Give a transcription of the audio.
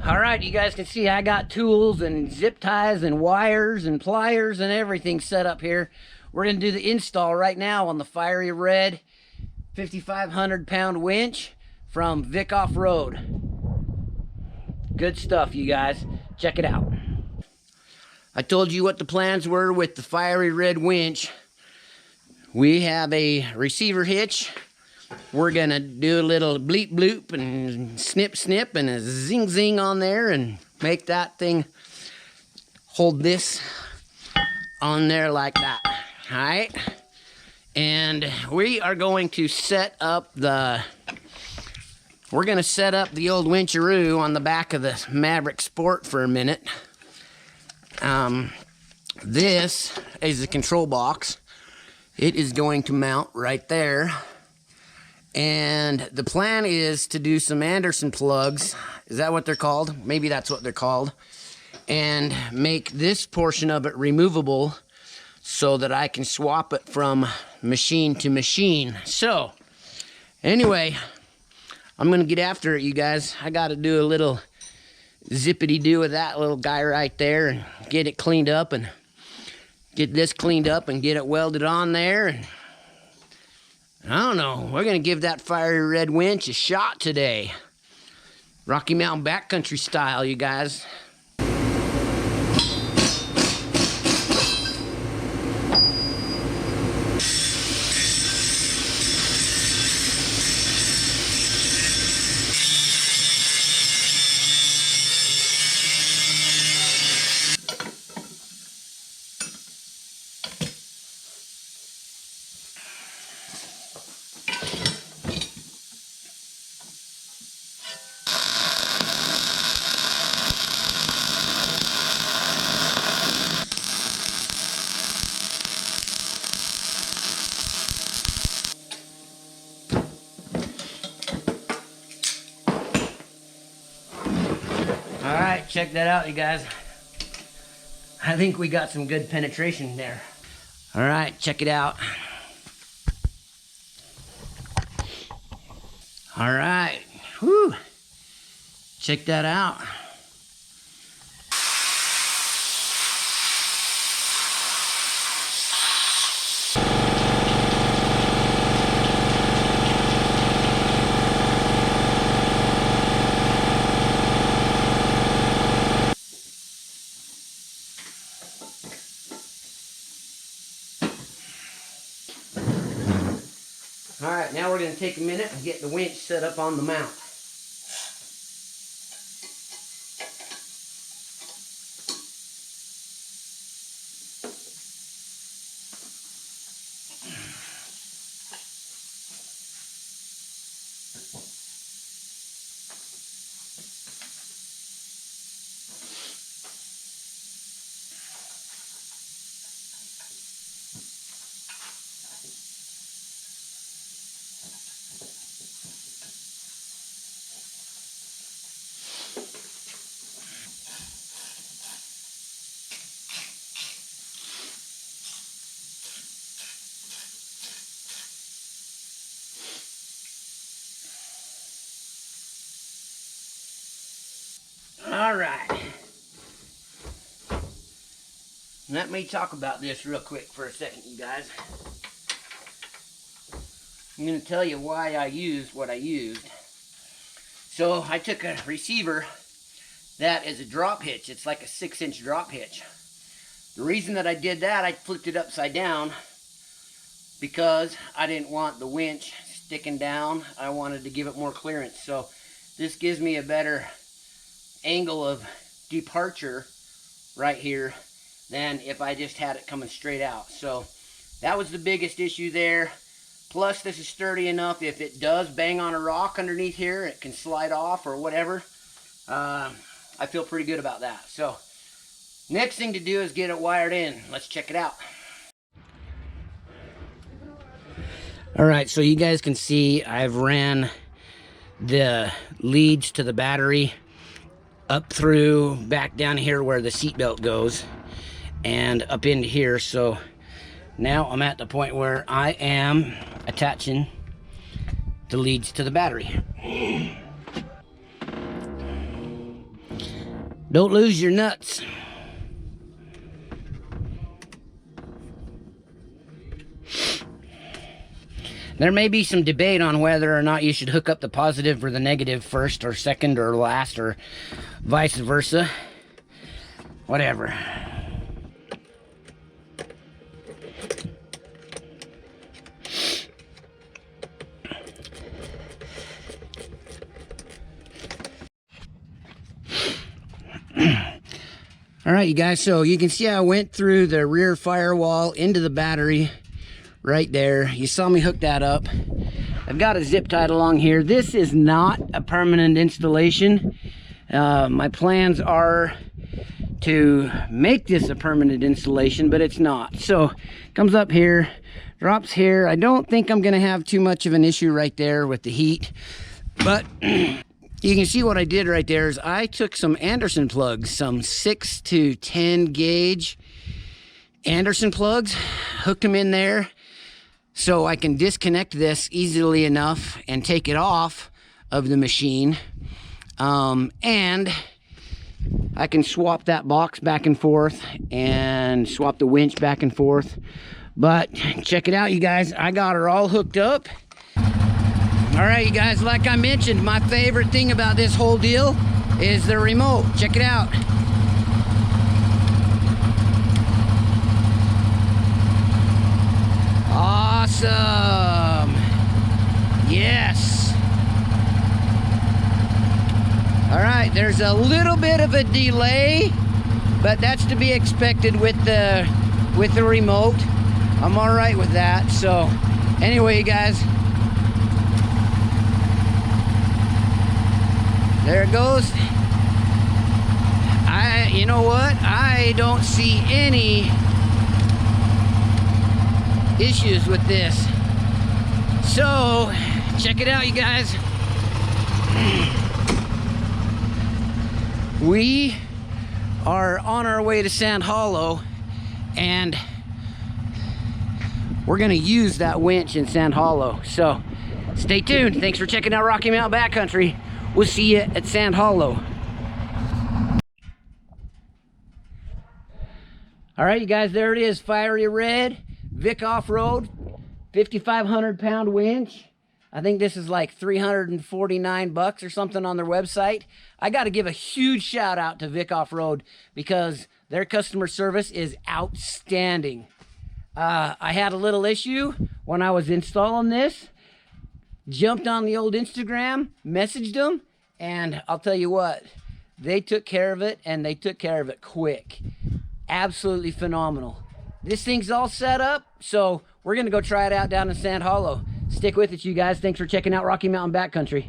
All right, you guys can see I got tools and zip ties and wires and pliers and everything set up here. We're going to do the install right now on the FieryRed 5,500 pound winch from Vic Off-Road. Good stuff, you guys. Check it out. I told you what the plans were with the FieryRed winch. We have a receiver hitch. We're gonna do a little bleep bloop and snip snip and a zing zing on there and make that thing hold this on there like that. All right, and we are going to set up the old wincharoo on the back of the Maverick Sport for a minute. This is the control box. It is going to mount right there. And the plan is to do some Anderson plugs. Is that what they're called? Maybe that's what they're called. And make this portion of it removable so that I can swap it from machine to machine. So, anyway, I'm going to get after it, you guys. I got to do a little zippity-doo with that little guy right there and get it cleaned up and get this cleaned up and get it welded on there. And I don't know. We're going to give that FieryRed winch a shot today. Rocky Mountain backcountry style, you guys. Alright, check that out, you guys. I think we got some good penetration there. Alright, check it out. Alright, whew. Check that out. Alright, now we're going to take a minute and get the winch set up on the mount. Alright. Let me talk about this real quick for a second, you guys. I'm going to tell you why I used what I used. So I took a receiver that is a drop hitch. It's like a 6-inch drop hitch. The reason that I did that, I flipped it upside down because I didn't want the winch sticking down. I wanted to give it more clearance. So this gives me a better angle of departure right here than if I just had it coming straight out. So that was the biggest issue there. Plus, this is sturdy enough. If it does bang on a rock underneath here, it can slide off or whatever. I feel pretty good about that. So next thing to do is get it wired in. Let's check it out. All right, so you guys can see I've ran the leads to the battery up through back down here where the seatbelt goes and up into here. So now I'm at the point where I am attaching the leads to the battery. Don't lose your nuts. There may be some debate on whether or not you should hook up the positive or the negative first or second or last or vice versa. Whatever. All right, you guys, so you can see I went through the rear firewall into the battery right there. You saw me hook that up. I've got a zip tied along here. This is not a permanent installation. My plans are to make this a permanent installation, but it's not. So comes up here, drops here. I don't think I'm gonna have too much of an issue right there with the heat, but you can see what I did right there is I took some Anderson plugs, some 6 to 10 gauge Anderson plugs, hooked them in there so I can disconnect this easily enough and take it off of the machine. And I can swap that box back and forth and swap the winch back and forth. But check it out, you guys. I got her all hooked up. All right, you guys, like I mentioned, my favorite thing about this whole deal is the remote. Check it out. Awesome. Yes. All right, there's a little bit of a delay, but that's to be expected with the remote. I'm all right with that. So anyway, you guys, there it goes. You know what? I don't see any issues with this. So check it out, you guys. We are on our way to Sand Hollow, and we're gonna use that winch in Sand Hollow. So stay tuned. Thanks for checking out Rocky Mountain Backcountry. We'll see you at Sand Hollow. All right, you guys, there it is. FieryRed, Vic Off-Road, 5,500 pound winch. I think this is like 349 bucks or something on their website. I got to give a huge shout out to Vic Off-Road because their customer service is outstanding. I had a little issue when I was installing this. Jumped on the old Instagram, messaged them, and I'll tell you what, they took care of it, and they took care of it quick. Absolutely phenomenal. This thing's all set up, so we're gonna go try it out down in Sand Hollow. Stick with it, you guys. Thanks for checking out Rocky Mountain Backcountry.